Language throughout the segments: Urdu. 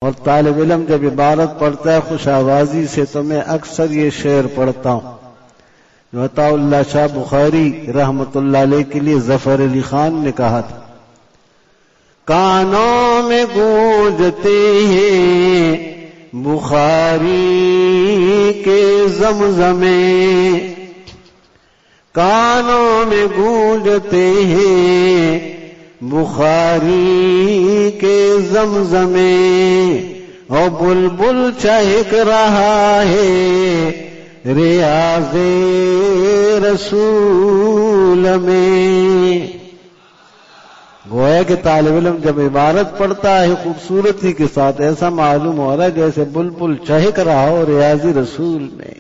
اور طالب علم جب عبارت پڑھتا ہے خوش آوازی سے تو میں اکثر یہ شعر پڑھتا ہوں جو عطا اللہ شاہ بخاری رحمت اللہ علیہ کے لیے ظفر علی خان نے کہا تھا، کانوں میں گونجتے ہیں بخاری کے زمزمے، کانوں میں گونجتے ہیں بخاری کے زمزمے، اور بلبل چہک رہا ہے ریاض رسول میں۔ گویا کہ طالب علم جب عبارت پڑھتا ہے خوبصورتی کے ساتھ ایسا معلوم ہو رہا ہے جیسے بلبل چہک رہا ہو ریاض رسول میں۔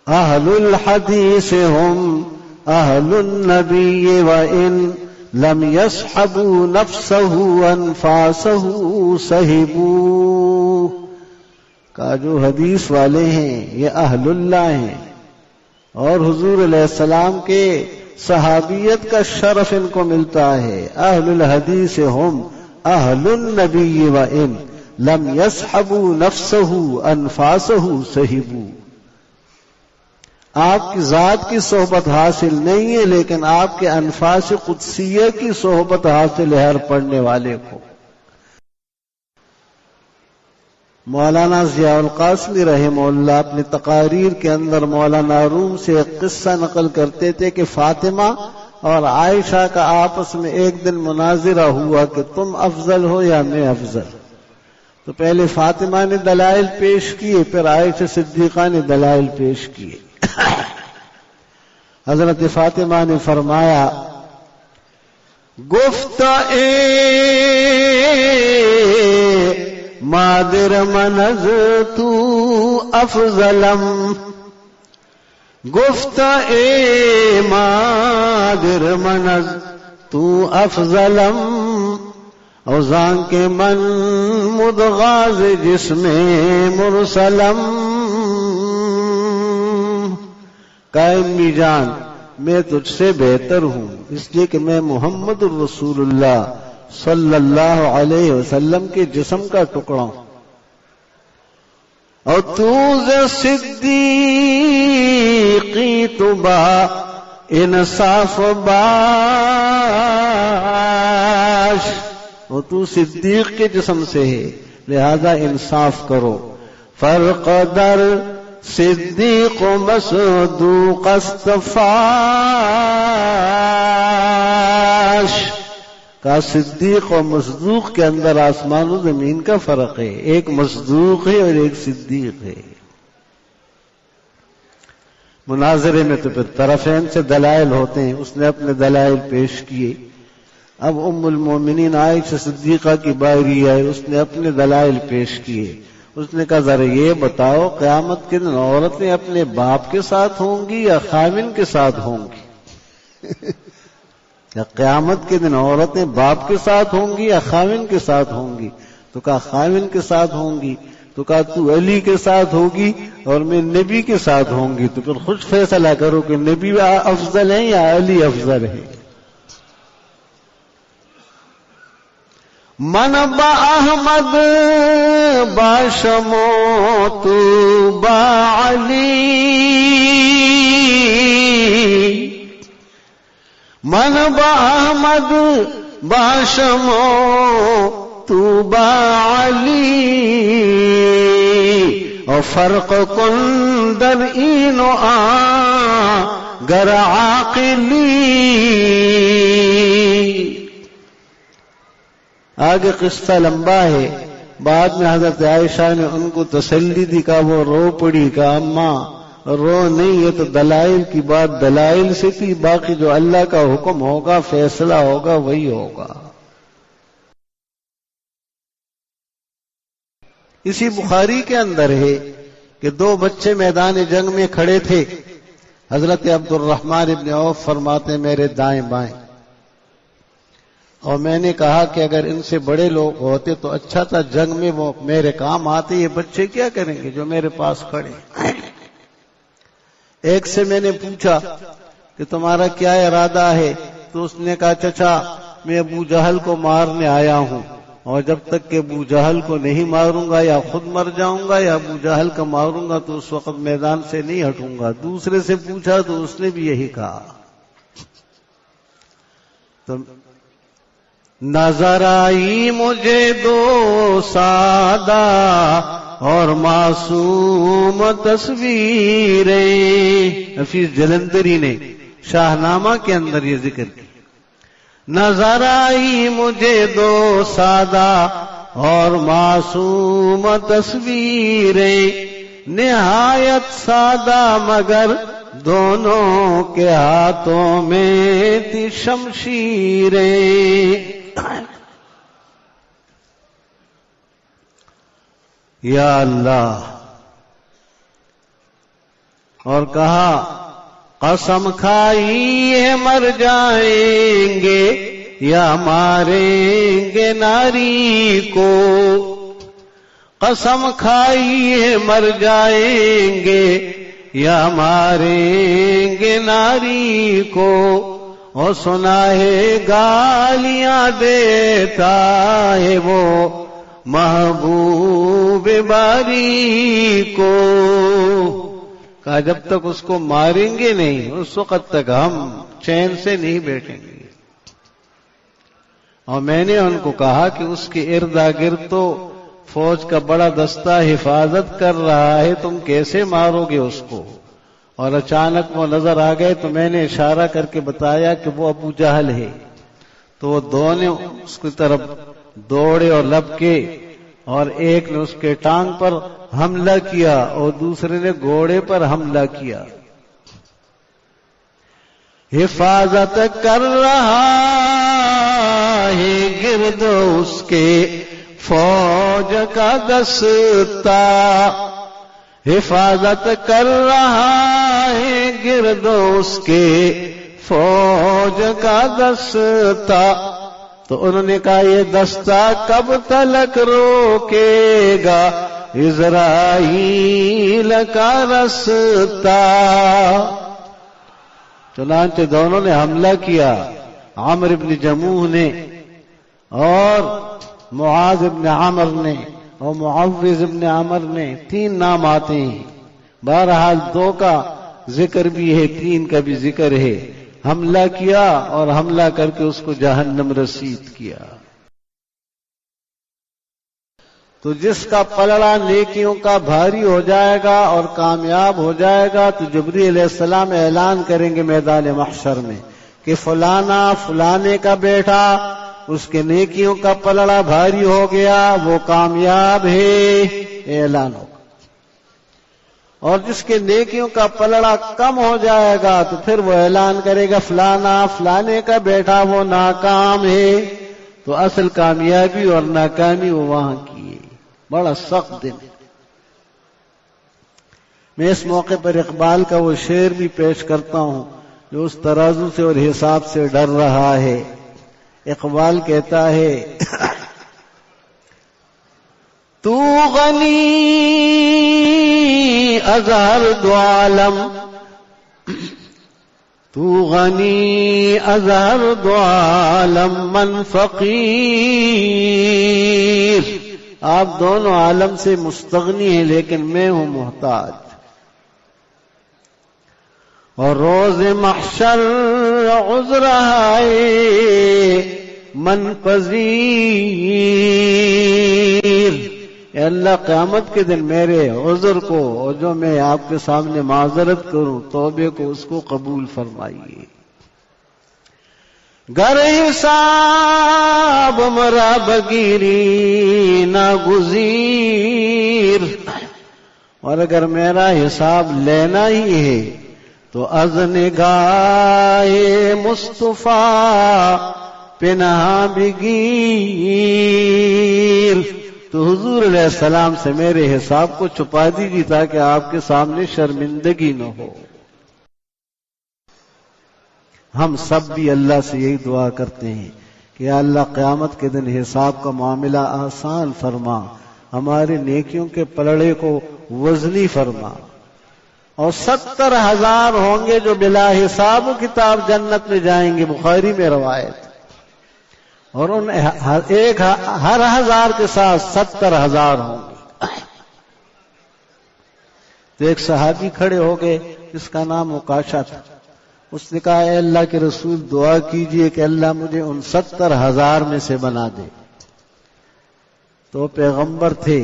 اہل الحدیث ہم اہل النبی وان لم يصحبوا نفسه انفاسه صحبوا، کا جو حدیث والے ہیں یہ اہل اللہ ہیں اور حضور علیہ السلام کے صحابیت کا شرف ان کو ملتا ہے۔ اہل الحدیث ہم اہل النبی وان لم يصحبوا نفسه انفاسه صحبوا، آپ کی ذات کی صحبت حاصل نہیں ہے لیکن آپ کے انفاس قدسیہ کی صحبت حاصل ہے ہر پڑھنے والے کو۔ مولانا ضیاء القاسمی رحمہ اللہ اپنی تقاریر کے اندر مولانا روم سے ایک قصہ نقل کرتے تھے کہ فاطمہ اور عائشہ کا آپس میں ایک دن مناظرہ ہوا کہ تم افضل ہو یا میں افضل۔ تو پہلے فاطمہ نے دلائل پیش کیے، پھر عائشہ صدیقہ نے دلائل پیش کیے۔ حضرت فاطمہ نے فرمایا، گفت اے مادر منز تو افضلم، گفت اے مادر منز تو افضلم، اوزان کے من مدغاز جسم مرسلم، کہ امی جان میں تجھ سے بہتر ہوں اس لیے کہ میں محمد الرسول اللہ صلی اللہ علیہ وسلم کے جسم کا ٹکڑا ہوں، اور تو صدیقی تو با انصاف باش، اور تو صدیق کے جسم سے ہے لہذا انصاف کرو۔ فرق در صدیق و مصدوق استفاش، کا صدیق و مصدوق کے اندر آسمان و زمین کا فرق ہے، ایک مصدوق ہے اور ایک صدیق ہے۔ مناظرے میں تو پھر طرفین سے دلائل ہوتے ہیں، اس نے اپنے دلائل پیش کیے۔ اب ام المومنین عائشہ صدیقہ کی باری آئی، اس نے اپنے دلائل پیش کیے۔ اس نے کہا ذرا یہ بتاؤ قیامت کے دن عورتیں اپنے باپ کے ساتھ ہوں گی یا خاوند کے ساتھ ہوں گی؟ یا قیامت کے دن عورتیں باپ کے ساتھ ہوں گی یا خاوند کے ساتھ ہوں گی؟ تو کہا خاوند کے ساتھ ہوں گی۔ تو کہا تو علی کے ساتھ ہوگی اور میں نبی کے ساتھ ہوں گی، تو پھر خود فیصلہ کرو کہ نبی افضل ہیں یا علی افضل ہے۔ من با احمد باشمو تو با علی، من با احمد باشمو تو با علی، اور فرق کن در این و آن گر عاقلی۔ آگے قصہ لمبا ہے، بعد میں حضرت عائشہ نے ان کو تسلی دی، کہا وہ رو پڑی، کہا اماں رو نہیں، یہ تو دلائل کی بات دلائل سے تھی، باقی جو اللہ کا حکم ہوگا فیصلہ ہوگا وہی ہوگا۔ اسی بخاری کے اندر ہے کہ دو بچے میدان جنگ میں کھڑے تھے، حضرت عبد الرحمن ابن عوف فرماتے میرے دائیں بائیں، اور میں نے کہا کہ اگر ان سے بڑے لوگ ہوتے تو اچھا تھا، جنگ میں وہ میرے کام آتے، یہ بچے کیا کریں گے جو میرے پاس کھڑے۔ ایک سے میں نے پوچھا کہ تمہارا کیا ارادہ ہے؟ تو اس نے کہا چچا میں ابو جہل کو مارنے آیا ہوں۔ اور جب تک کہ ابو جہل کو نہیں ماروں گا یا خود مر جاؤں گا یا ابو جہل کا ماروں گا تو اس وقت میدان سے نہیں ہٹوں گا۔ دوسرے سے پوچھا تو اس نے بھی یہی کہا۔ تو نظر آئی مجھے دو سادہ اور معصوم تصویریں، حفیظ جلندری نے شاہ نامہ کے اندر یہ ذکر کیا۔ نظر آئی مجھے دو سادہ اور معصوم تصویریں، نہایت سادہ مگر دونوں کے ہاتھوں میں تھی شمشیریں۔ یا اللہ، اور کہا قسم کھائی ہے مر جائیں گے یا ماریں گے ناری کو، قسم کھائی ہے مر جائیں گے یا ماریں گے ناری کو، اور سنا ہے گالیاں دیتا ہے وہ محبوب باری کو۔ کہا جب تک اس کو ماریں گے نہیں اس وقت تک ہم چین سے نہیں بیٹھیں گے۔ اور میں نے ان کو کہا کہ اس کے ارد گرد تو فوج کا بڑا دستہ حفاظت کر رہا ہے، تم کیسے مارو گے اس کو؟ اور اچانک وہ نظر آ گئے تو میں نے اشارہ کر کے بتایا کہ وہ ابو جہل ہے، تو وہ دونوں اس کی طرف دوڑے اور لپکے، اور ایک نے اس کے ٹانگ پر حملہ کیا اور دوسرے نے گھوڑے پر حملہ کیا۔ حفاظت کر رہا ہے گرد اس کے فوج کا دستہ، حفاظت کر رہا ہے گرد اس کے فوج کا دستہ۔ تو انہوں نے کہا یہ دستہ کب تلک روکے گا اسرائیل کا رستہ؟ چنانچہ دونوں نے حملہ کیا، عمرو بن جموح نے اور معاذ بن عمر نے اور معوذ بن عمر نے، تین نام آتے ہیں، بہرحال دو کا ذکر بھی ہے، تین کا بھی ذکر ہے۔ حملہ کیا اور حملہ کر کے اس کو جہنم رسید کیا۔ تو جس کا پلڑا نیکیوں کا بھاری ہو جائے گا اور کامیاب ہو جائے گا تو جبریل علیہ السلام اعلان کریں گے میدان محشر میں کہ فلانا فلانے کا بیٹا، اس کے نیکیوں کا پلڑا بھاری ہو گیا، وہ کامیاب ہے، اعلان ہوگا۔ اور جس کے نیکیوں کا پلڑا کم ہو جائے گا تو پھر وہ اعلان کرے گا فلانا فلانے کا بیٹا وہ ناکام ہے۔ تو اصل کامیابی اور ناکامی وہ وہاں کی ہے۔ بڑا سخت دن۔ میں اس موقع پر اقبال کا وہ شعر بھی پیش کرتا ہوں جو اس ترازو سے اور حساب سے ڈر رہا ہے۔ اقبال کہتا ہے تو غنی از ہر دو عالم، تو غنی از ہر دو عالم من فقیر، آپ دونوں عالم سے مستغنی ہیں لیکن میں ہوں محتاج۔ اور روز محشر عذر ہے من پذیر، اے اللہ قیامت کے دن میرے عذر کو اور جو میں آپ کے سامنے معذرت کروں توبے کو اس کو قبول فرمائیے۔ گر حساب مرا بگیری ناگزیر، اور اگر میرا حساب لینا ہی ہے تو از نگاہ مصطفیٰ پناہ بگیر، تو حضور علیہ السلام سے میرے حساب کو چھپا دیجیے تاکہ آپ کے سامنے شرمندگی نہ ہو۔ ہم سب بھی اللہ سے یہی دعا کرتے ہیں کہ اللہ قیامت کے دن حساب کا معاملہ آسان فرما، ہمارے نیکیوں کے پلڑے کو وزنی فرما، اور 70,000 ہوں گے جو بلا حساب و کتاب جنت میں جائیں گے، بخاری میں روایت، اور ان ہر 1000 کے ساتھ 70,000 ہوں گے۔ تو ایک صحابی کھڑے ہو گئے جس کا نام عکاشہ تھا، اس نے کہا اے اللہ کے رسول دعا کیجئے کہ اللہ مجھے ان 70,000 میں سے بنا دے۔ تو پیغمبر تھے،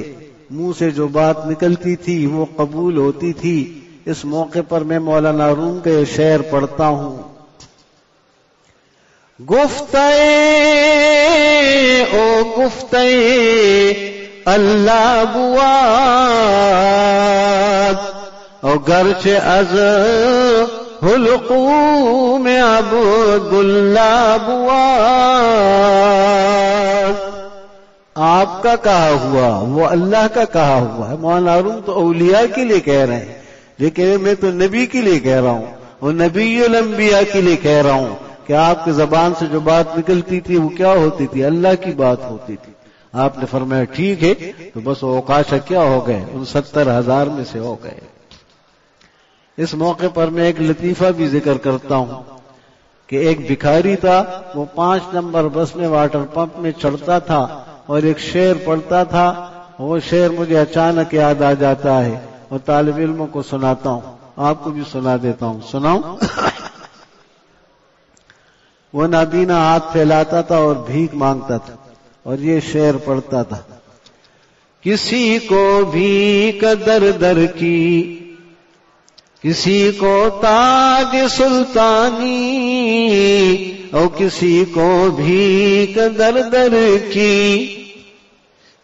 منہ سے جو بات نکلتی تھی وہ قبول ہوتی تھی۔ اس موقع پر میں مولانا روم کا یہ شعر پڑھتا ہوں: گفتہ او گفتہ اللہ بواد او گرچہ از حلقوم عبداللہ بواد۔ آپ کا کہا ہوا وہ اللہ کا کہا ہوا ہے۔ مولانا روم تو اولیاء کے لیے کہہ رہے ہیں، لیکن میں تو نبی کے لیے کہہ رہا ہوں، اور نبی الانبیاء کے لیے کہہ رہا ہوں کہ آپ کی زبان سے جو بات نکلتی تھی وہ کیا ہوتی تھی؟ اللہ کی بات ہوتی تھی۔ آپ نے فرمایا ٹھیک ہے، تو بس وہ عکاشہ کیا ہو گئے؟ ان 70,000 میں سے ہو گئے۔ اس موقع پر میں ایک لطیفہ بھی ذکر کرتا ہوں کہ ایک بھکاری تھا، وہ 5 نمبر بس میں واٹر پمپ میں چڑھتا تھا اور ایک شعر پڑھتا تھا۔ وہ شعر مجھے اچانک یاد آ جاتا ہے اور طالب علموں کو سناتا ہوں، آپ کو بھی سنا دیتا ہوں۔ سناؤں؟ وہ نابینا ہاتھ پھیلاتا تھا اور بھیک مانگتا تھا اور یہ شعر پڑھتا تھا: کسی کو بھیک در در کی، کسی کو تاج سلطانی، اور کسی کو بھیک در در کی،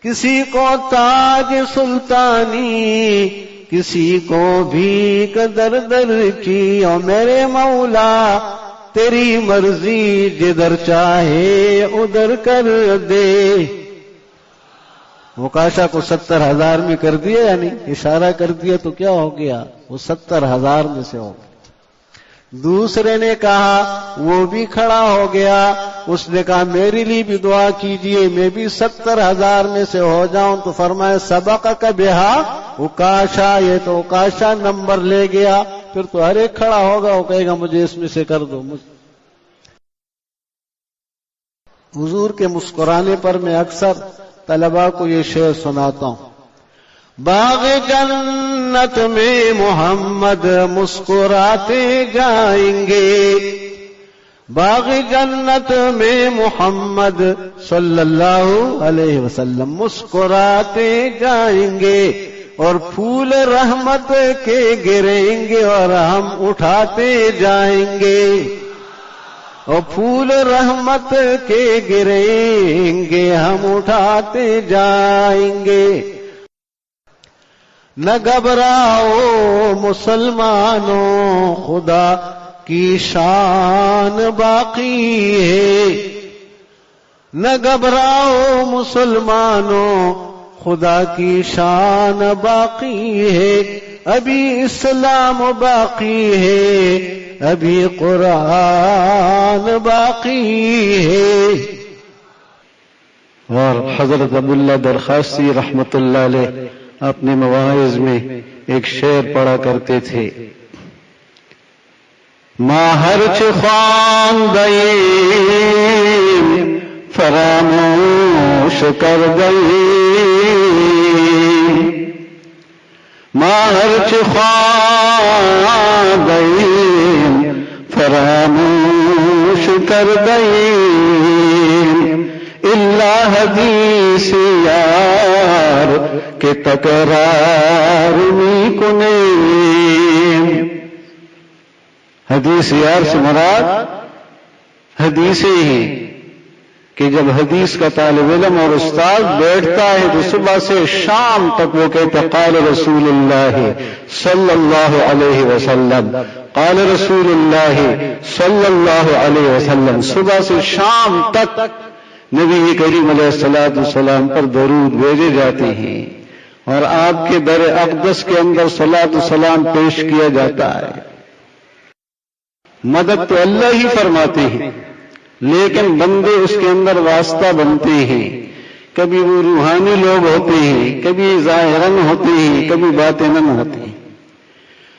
کسی کو تاج سلطانی، کسی کو بھیک در در کی، اور میرے مولا تیری مرضی جدھر چاہے ادھر کر دے۔ عکاشہ کو 70,000 میں کر دیا، یعنی اشارہ کر دیا تو کیا ہو گیا؟ وہ 70,000 میں سے ہو گیا۔ دوسرے نے کہا، وہ بھی کھڑا ہو گیا، اس نے کہا میرے لیے بھی دعا کیجئے میں بھی 70,000 میں سے ہو جاؤں۔ تو فرمایا سبقک بہا عکاشہ، یہ تو عکاشہ نمبر لے گیا۔ پھر تو ہر ایک کھڑا ہوگا، وہ کہے گا مجھے اس میں سے کر دو۔ حضور کے مسکرانے پر میں اکثر طلباء کو یہ شعر سناتا ہوں: باغ جنت میں محمد مسکراتے جائیں گے، باغ جنت میں محمد صلی اللہ علیہ وسلم مسکراتے جائیں گے، اور پھول رحمت کے گریں گے اور ہم اٹھاتے جائیں گے، اور پھول رحمت کے گریں گے ہم اٹھاتے جائیں گے۔ نہ گھبراؤ مسلمانوں خدا کی شان باقی ہے، نہ گھبراؤ مسلمانوں خدا کی شان باقی ہے، ابھی اسلام باقی ہے، ابھی قرآن باقی ہے۔ اور حضرت عبداللہ درخواستی رحمت اللہ علیہ اپنے مواعظ میں ایک شعر پڑھا کرتے تھے: ما ہرچ خواندیم فراموش کر گئیم، ما ہرچ خواندیم فراموش کر گئیم، اللہ حدیث یار کے تکرار می کنیم۔ حدیث یار سے مراد حدیثیں ہیں کہ جب حدیث کا طالب علم اور استاد بیٹھتا ہے تو صبح سے شام تک وہ کہتے قال رسول اللہ صلی اللہ علیہ وسلم، قال رسول اللہ صلی اللہ علیہ وسلم۔ صبح سے شام تک نبی کریم علیہ السلام پر درود بھیجے جاتے ہیں اور آپ کے در اقدس کے اندر صلاۃ السلام پیش کیا جاتا ہے۔ مدد تو اللہ ہی فرماتے ہیں، لیکن بندے اس کے اندر واسطہ بنتے ہیں۔ کبھی وہ روحانی لوگ ہوتے ہیں، کبھی ظاہراً ہوتے ہیں، کبھی باطناً ہوتے ہیں،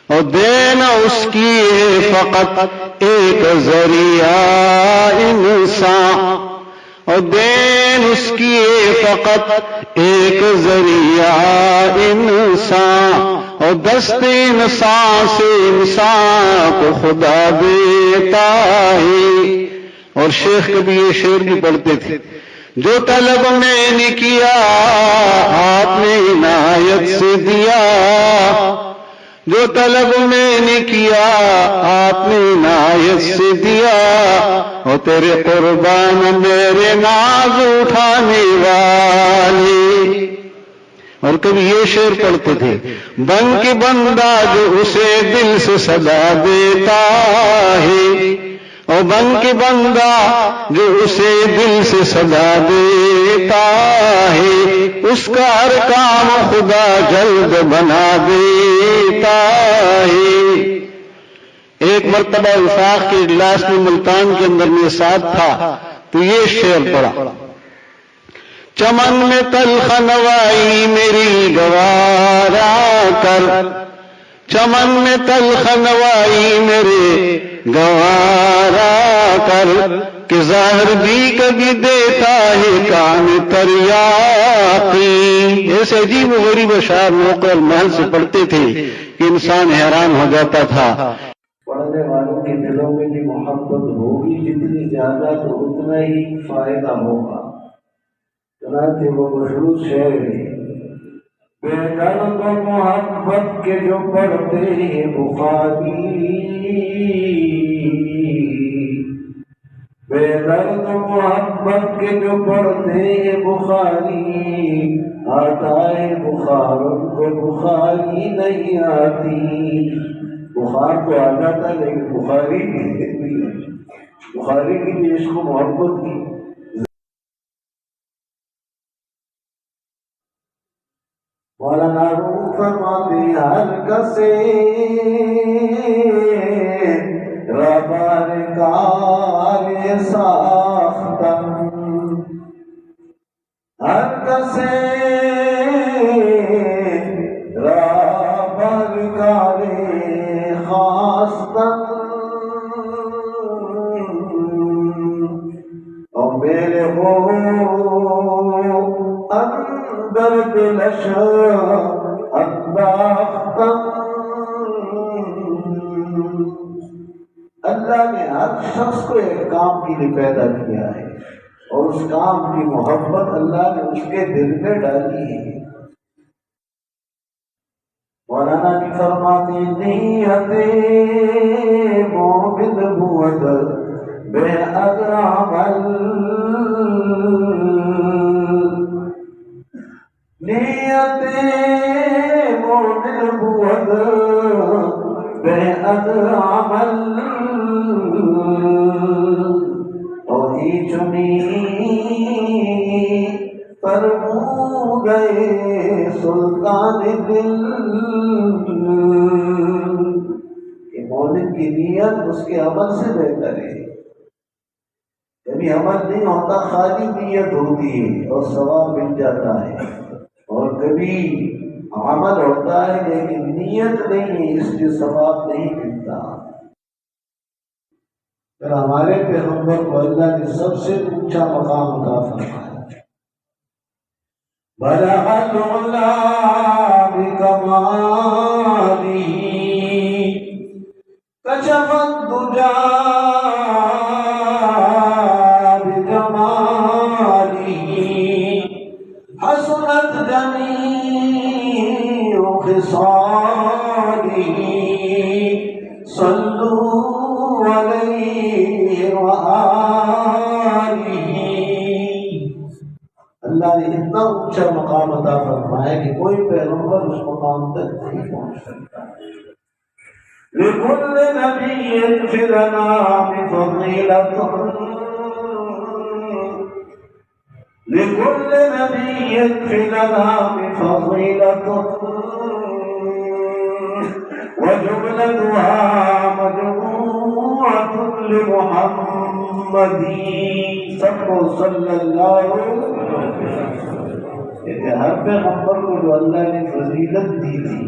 اور دینا اس کی فقط ایک ذریعہ انسان، اور اور دین اس کی فقط ایک ذریعہ انسان، اور دست انسان سے انسان کو خدا دیتا ہے۔ اور شیخ کبھی یہ شعر بھی پڑھتے تھے، جو طلب میں نے کیا آپ نے عنایت سے دیا، جو طلب میں نے کیا آپ نے عنایت سے دیا، اور تیرے قربان میرے ناز اٹھانے والے۔ اور کبھی یہ شعر پڑھتے تھے، بن کے بندہ جو اسے دل سے صدا دیتا ہے، اور بن کے بندہ جو اسے دل سے صدا دیتا ہے، اس کا ہر کام خدا جلد بنا دیتا ہے۔ ایک مرتبہ وفاق کے اجلاس میں ملتان کے اندر میں ساتھ تھا تو یہ شعر پڑھا، چمن میں تلخ نوائی میری گوارا کر، چمن میں تلخ نوائی میرے گوارا کر، کہ ظاہر بھی کبھی دیتا ہے کان تریاقی۔ ایسے عجیب و غریب اشعار موقع المحل سے پڑھتے تھے کہ انسان حیران ہو جاتا تھا۔ پڑھنے والوں کے دلوں میں بھی محبت ہوگی جتنی زیادہ تو اتنا ہی فائدہ ہوگا۔ چنانچہ وہ مشہور شعر ہے، بے درد و محبت کے جو پڑھتے ہیں بخاری، بے درد و محبت کے جو پڑھتے ہیں بخاری، آتا ہے بخار ان کو بخاری نہیں آتی۔ بخار تو آ جاتا لیکن بخاری کی بھی عشق و محبت کی۔ مولانا روح فرماتے ہر کسے ربار کار ساختن، ہر کسے ربار کار خاصتن، اور میرے ہو اندر دلش انداختن۔ اللہ نے ہر شخص کو ایک کام کے لیے پیدا کیا ہے، اور اس کام کی محبت اللہ نے اس کے دل میں ڈالی ہے۔ مولانا کی فرماتے نیت مومن بود بے اگر عمل، نیت مومن بود بے اگر عمل، اور ہی چنی فرمو گئے سلطان دل، کہ مومن کی نیت اس کے عمل سے بہتر ہے۔ یعنی عمل نہیں ہوتا، خالی نیت ہوتی ہے اور ثواب مل جاتا ہے، اور کبھی عمل ہوتا ہے لیکن نیت نہیں ہے، اس لیے ثواب نہیں ملتا۔ پھر ہمارے پیغمبر کو اللہ نے سب سے اونچا مقام عطا فرمایا، بلغ العلا بکمالہ کشف الدجا بجمالہ، حسنت جمیع خصالہ، صلوا علیہ وآلہ۔ اللہ نے اتنا اونچا مقام عطا فرمایا کہ کوئی پیغمبر اس مقام تک نہیں پہنچ سکتا۔ لِكُلِّ نَبِيٍّ فِي الْأَنَامِ فَضِيلَةٌ، لِكُلِّ نَبِيٍّ فِي الْأَنَامِ فَضِيلَةٌ، وَجُمْلَتُهَا مَجْمُوعَةٌ لِمُحَمَّدٍ صلی اللہ علیہ وسلم۔ ہر پیغمبر کو جو اللہ نے فضیلت دی تھی،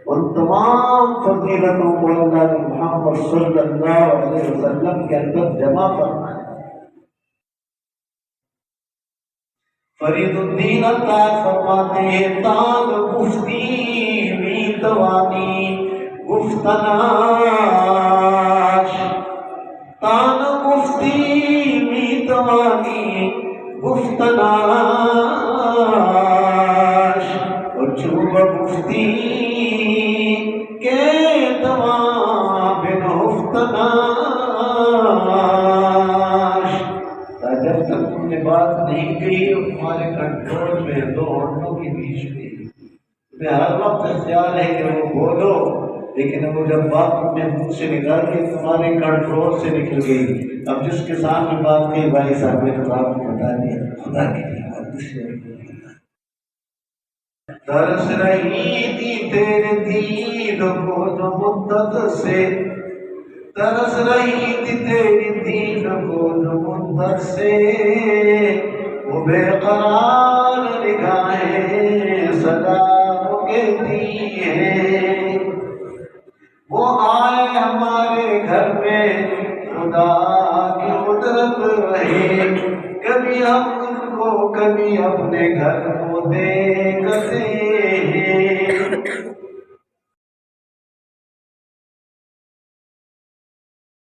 ان تمام فضیلتوں کو اللہ نے محمد صلی اللہ علیہ وسلم کے اندر جمع فرمایا۔ فرید الدین عطار فرماتے ہیں تان گفتی میتوانی گفتناش، تان گفتی میتوانی گفتناش، اور چوب گفتی کے تمام بن گفتناش۔ جب تک تم نے بات نہیں کہی اور تمہارے کنٹرول میں دو ہونٹوں کے بیچ میں تمہیں ہر وقت خیال ہے کہ وہ بولو، لیکن وہ جب بات اپنے منہ سے نکال کے تمہارے کنٹرول سے نکل گئی، اب جس کے سامنے بات کی بھائی صاحب نے تو آپ کو بتا دیا، خدا کی نعمت سے ترس رہی تھی تیرے دین کو جو مدت سے، ترس رہی تھی تیری دین کو جو مدت سے، وہ بے قرار نگاہیں صدا وہ کہتی ہیں، وہ آئے ہمارے گھر میں خدا کی قدرت رہے، کبھی ہم ان کو کبھی اپنے گھر کو دیکھتے ہیں،